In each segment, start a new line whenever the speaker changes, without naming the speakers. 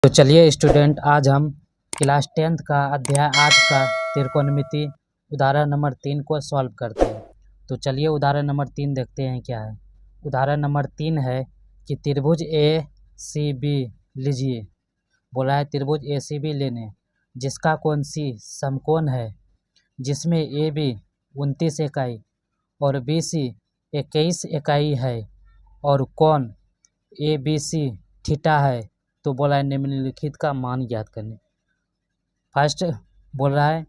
तो चलिए स्टूडेंट, आज हम क्लास 10th का अध्याय 8 का त्रिकोणमिति उदाहरण नंबर 3 को सॉल्व करते हैं। तो चलिए उदाहरण नंबर 3 देखते हैं क्या है। उदाहरण नंबर 3 है कि त्रिभुज ए सी बी लीजिए। बोला है त्रिभुज ए सी बी लेने जिसका कोण सी समकोण है, जिसमें ए बी 29 इकाई और बी सी 21 इकाई है और कोण ए बी सी थीटा है। तो बोला है निम्नलिखित का मान ज्ञात करने। फर्स्ट बोल रहा है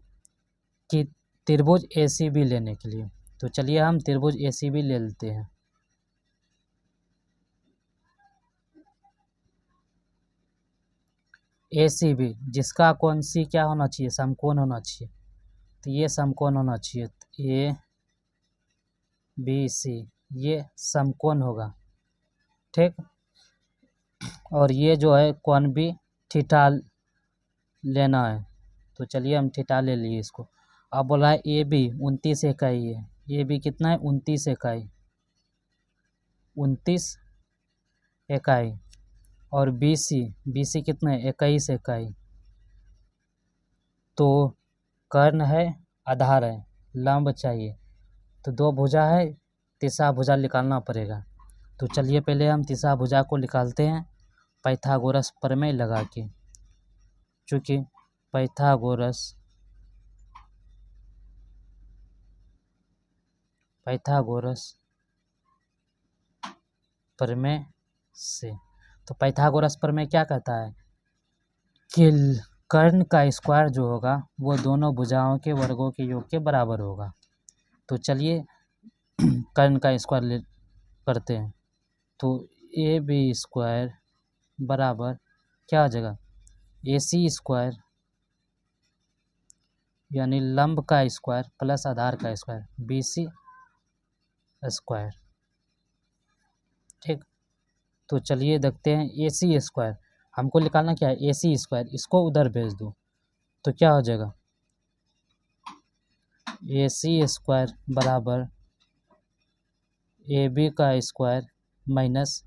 कि त्रिभुज ए सी बी लेने के लिए। तो चलिए हम त्रिभुज ए सी बी ले लेते हैं। ए सी बी जिसका कोण सी क्या होना चाहिए, समकोण होना चाहिए। तो ये समकोण होना चाहिए। ए बी सी ये समकोण होगा, ठीक। और ये जो है कोण भी थीटा लेना है। तो चलिए हम थीटा ले लिए इसको। अब बोला है ए बी 29 इकाई है। ए बी कितना है, 29 इकाई, 29 इकाई। और बी सी कितना है, 21 इकाई। तो कर्ण है, आधार है, लंब चाहिए। तो दो भुजा है, तीसरा भुजा निकालना पड़ेगा। तो चलिए पहले हम तीसरा भुजा को निकालते हैं पाइथागोरस प्रमेय लगा के। चूँकि पाइथागोरस प्रमेय से। तो पाइथागोरस प्रमेय क्या कहता है कि कर्ण का स्क्वायर जो होगा वो दोनों भुजाओं के वर्गों के योग के बराबर होगा। तो चलिए कर्ण का स्क्वायर करते हैं। तो ए बी स्क्वायर बराबर क्या हो जाएगा, ए सी स्क्वायर यानी लंब का स्क्वायर प्लस आधार का स्क्वायर बी सी स्क्वायर, ठीक। तो चलिए देखते हैं ए सी स्क्वायर हमको निकालना क्या है, ए सी स्क्वायर, इसको उधर भेज दो तो क्या हो जाएगा, ए सी स्क्वायर बराबर ए बी का स्क्वायर माइनस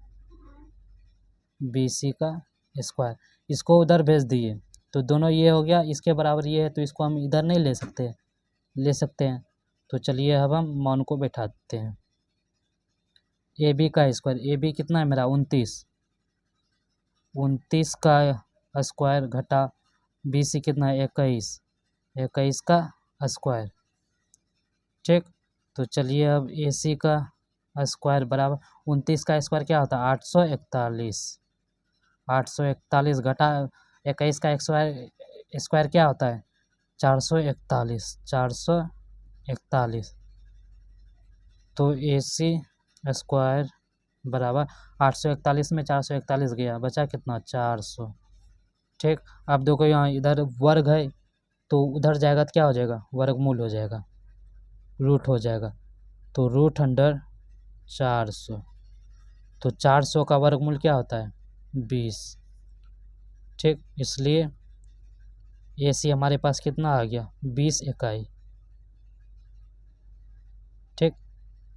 बी सी का स्क्वायर। इसको उधर भेज दिए तो दोनों ये हो गया, इसके बराबर ये है, तो इसको हम इधर नहीं ले सकते हैं। तो चलिए अब हम मान को बैठा देते हैं। ए बी का स्क्वायर, ए बी कितना है मेरा 29 का स्क्वायर घटा बी सी कितना है 21 का स्क्वायर, ठीक। तो चलिए अब ए सी का स्क्वायर बराबर 29 का स्क्वायर क्या होता है 841 घटा 21 का स्क्वायर क्या होता है 441। तो ए सी स्क्वायर बराबर 841 में 441 गया, बचा कितना 400, ठीक। अब देखो यहाँ इधर वर्ग है तो उधर जाएगा तो क्या हो जाएगा, वर्गमूल हो जाएगा, रूट हो जाएगा। तो रूट अंडर 400। तो 400 का वर्गमूल क्या होता है 20, ठीक। इसलिए ए सी हमारे पास कितना आ गया 20 इकाई, ठीक।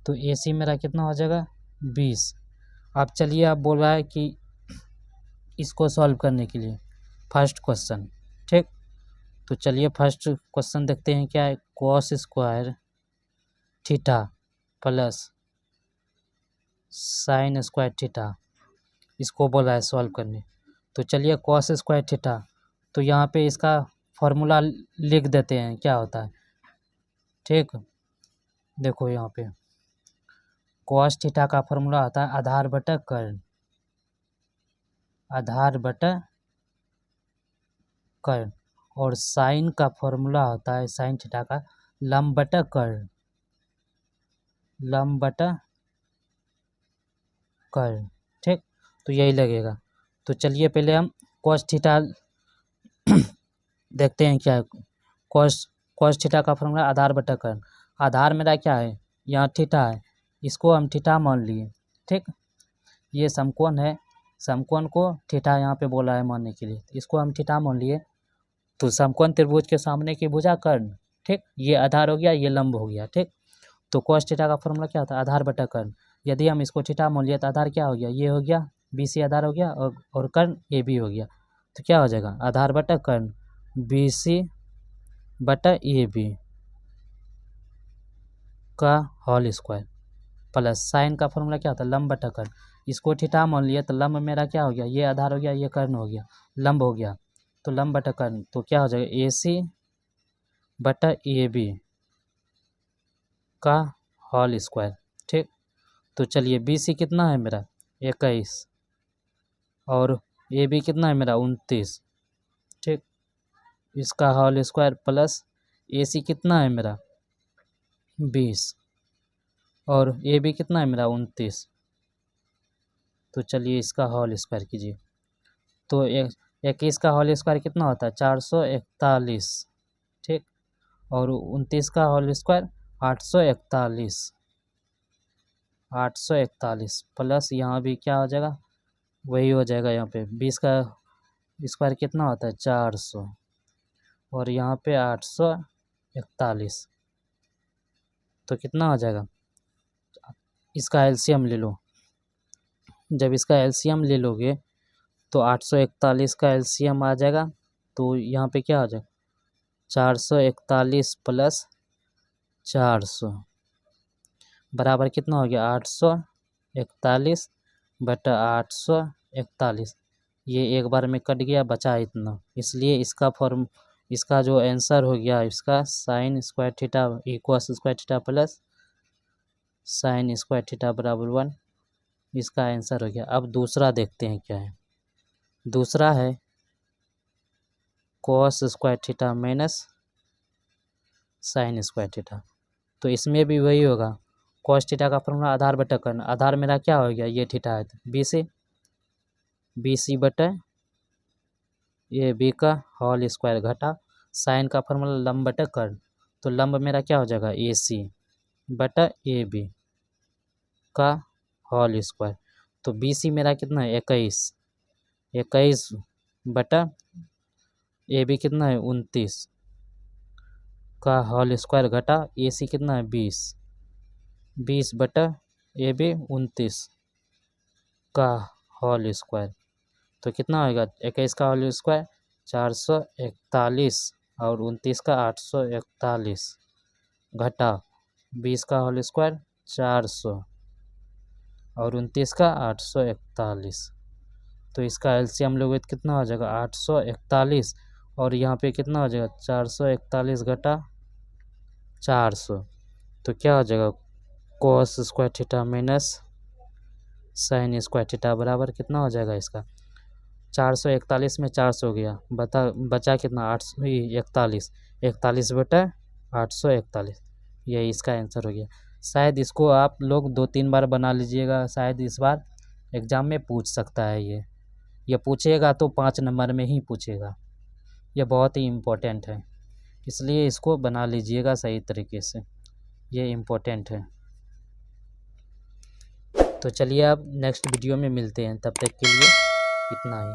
तो ए सी मेरा कितना हो जाएगा 20। अब चलिए आप बोल रहा है कि इसको सॉल्व करने के लिए फर्स्ट क्वेश्चन, ठीक। तो चलिए फर्स्ट क्वेश्चन देखते हैं क्या है, cos square theta plus sine square theta, इसको बोला है सॉल्व करने। तो चलिए कॉस स्क्वायर थीटा, तो यहाँ पे इसका फॉर्मूला लिख देते हैं क्या होता है, ठीक। देखो यहाँ पे कॉस थीटा का फॉर्मूला होता है आधार बटा कर्ण, और साइन का फॉर्मूला होता है साइन थीटा का लंब बटा कर्ण, ठीक। तो यही लगेगा। तो चलिए पहले हम कॉस थीटा देखते हैं क्या है। कॉस थीटा का फॉर्मूला आधार बटा कर्ण, आधार मेरा क्या है यहाँ थीटा है, इसको हम थीटा मान लिए, ठीक। ये समकोण है, समकोण को थीटा यहाँ पे बोला है मानने के लिए, इसको हम थीटा मान लिए। तो समकोण त्रिभुज के सामने की भुजा कर्ण, ठीक। ये आधार हो गया, ये लंब हो गया, ठीक। तो कॉस थीटा का फॉर्मूला क्या होता है आधार बटा कर्ण। यदि हम इसको थीटा मान लिया तो आधार क्या हो गया, ये हो गया बी सी आधार हो गया और कर्ण ए बी हो गया। तो क्या हो जाएगा, आधार बटा कर्ण BC बटा AB का होल स्क्वायर प्लस साइन का फॉर्मूला क्या होता है, लंब बटा कर्ण। इसको थीटा मान लिया तो लंब मेरा क्या हो गया, ये आधार हो गया, ये कर्ण हो गया, लंब हो गया, तो लंब बटा कर्ण, तो क्या हो जाएगा AC बटा AB का होल स्क्वायर। ठीक, तो चलिए BC कितना है मेरा 21 और AB कितना है मेरा 29। ठीक, इसका होल स्क्वायर प्लस AC कितना है मेरा 20 और AB कितना है मेरा 29। तो चलिए इसका होल स्क्वायर कीजिए, तो 21 का होल स्क्वायर कितना होता है 441। ठीक, और 29 का होल स्क्वायर 841 प्लस यहाँ भी क्या हो जाएगा, वही हो जाएगा, यहाँ पे 20 का स्क्वायर कितना होता है 400 और यहाँ पे 841, तो कितना हो जाएगा, इसका एलसीएम ले लो। जब इसका एलसीएम ले लोगे तो 841 का एलसीएम आ जाएगा, तो यहाँ पे क्या हो जाएगा 441 प्लस 400 बराबर कितना हो गया 841 बटा 841। ये एक बार में कट गया, बचा इतना, इसलिए इसका जो आंसर हो गया इसका sine square theta equals square theta plus sine square theta बराबर 1, इसका आंसर हो गया। अब दूसरा देखते हैं क्या है। दूसरा है cos square theta minus sine square theta, तो इसमें भी वही होगा, कॉस थीटा का फॉर्मूला आधार बटा कर्ण, आधार मेरा क्या हो गया ये थीटा है, BC बटा AB का होल स्क्वायर घटा साइन का फॉर्मूला लंब बटा कर्ण, तो लंब मेरा क्या हो जाएगा AC बटा AB का होल स्क्वायर, तो BC मेरा कितना है 21 बटा AB कितना है 29 का होल स्क्वायर घटा AC कितना है 20 बटा AB 29 का होल स्क्वायर, तो कितना होगा 21 का होल स्क्वायर 441 और 29 का 841 घटा 20 का होल स्क्वायर 400 और 29 का 841, तो इसका एलसीएम लोगे तो कितना हो जाएगा 841 और यहाँ पे कितना हो जाएगा 441 घटा 400, तो क्या हो जाएगा cos square theta minus sine square theta बराबर कितना हो जाएगा, इसका 441 में 400 गया, बचा कितना 841 बटा 841, यही इसका आंसर हो गया। शायद इसको आप लोग 2-3 बार बना लीजिएगा, शायद इस बार एग्ज़ाम में पूछ सकता है। ये पूछेगा तो 5 नंबर में ही पूछेगा, ये बहुत ही इम्पोर्टेंट है, इसलिए इसको बना लीजिएगा सही तरीके से, ये इम्पोर्टेंट है। तो चलिए अब नेक्स्ट वीडियो में मिलते हैं, तब तक के लिए इतना ही।